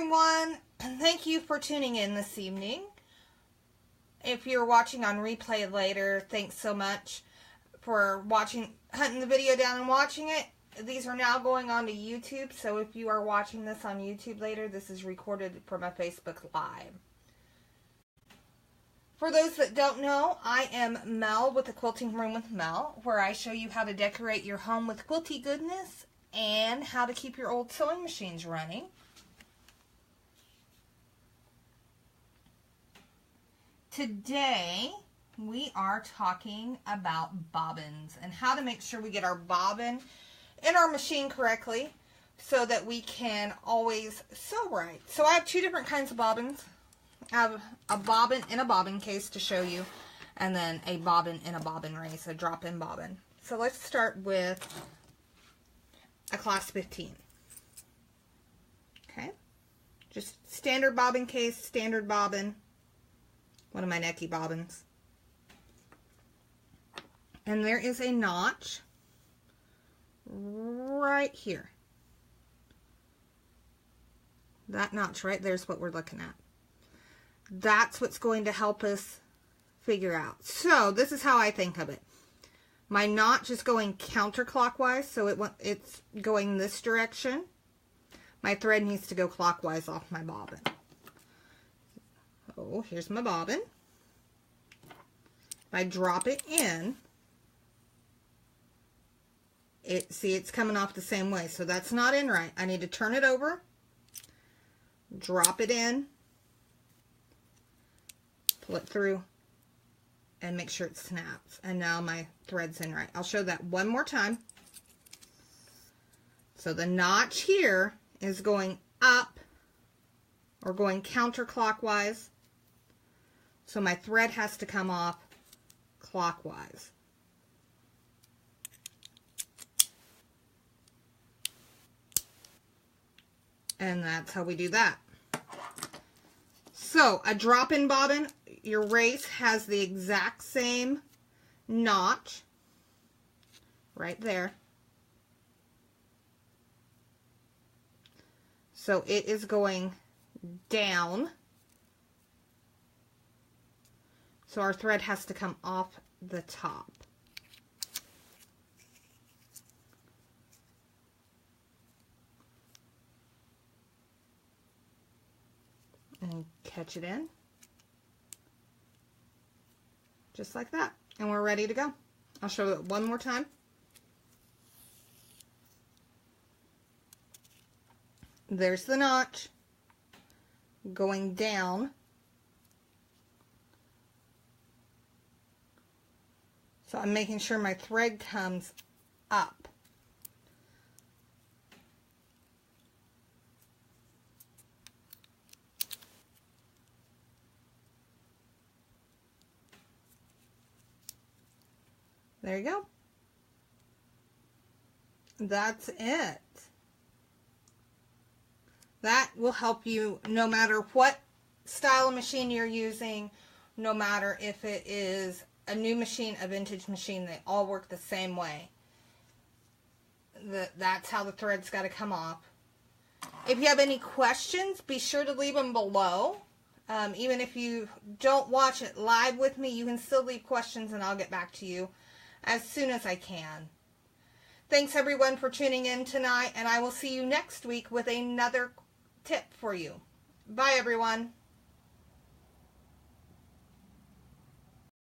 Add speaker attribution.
Speaker 1: everyone, and thank you for tuning in this evening. If you're watching on replay later, thanks so much for hunting the video down and watching it. These are now going on to YouTube, so if you are watching this on YouTube later, this is recorded from a Facebook Live. For those that don't know, I am Mel with the Quilting Room with Mel, where I show you how to decorate your home with quilty goodness and how to keep your old sewing machines running. Today, we are talking about bobbins and how to make sure we get our bobbin in our machine correctly so that we can always sew right. So I have two different kinds of bobbins. I have a bobbin in a bobbin case to show you, and then a bobbin in a bobbin race, a drop-in bobbin. So let's start with a class 15. Okay, just standard bobbin case, standard bobbin, one of my necky bobbins. And there is a notch right here. That notch right there is what we're looking at. That's what's going to help us figure out. So this is how I think of it. My notch is going counterclockwise, so it's going this direction. My thread needs to go clockwise off my bobbin. Oh, here's my bobbin. If I drop it in, see, it's coming off the same way, so that's not in right. I need to turn it over, drop it in, pull it through, and make sure it snaps. And now my thread's in right. I'll show that one more time. So the notch here is going up or going counterclockwise. So my thread has to come off clockwise. And that's how we do that. So a drop-in bobbin, your race has the exact same notch right there. So it is going down. So our thread has to come off the top. And catch it in. Just like that. And we're ready to go. I'll show it one more time. There's the notch going down. So I'm making sure my thread comes up. There you go. That's it. That will help you no matter what style of machine you're using, no matter if it is a new machine, a vintage machine, they all work the same way. That's how the thread's got to come off. If you have any questions, be sure to leave them below. Even if you don't watch it live with me, you can still leave questions and I'll get back to you as soon as I can. Thanks everyone for tuning in tonight, and I will see you next week with another tip for you. Bye everyone.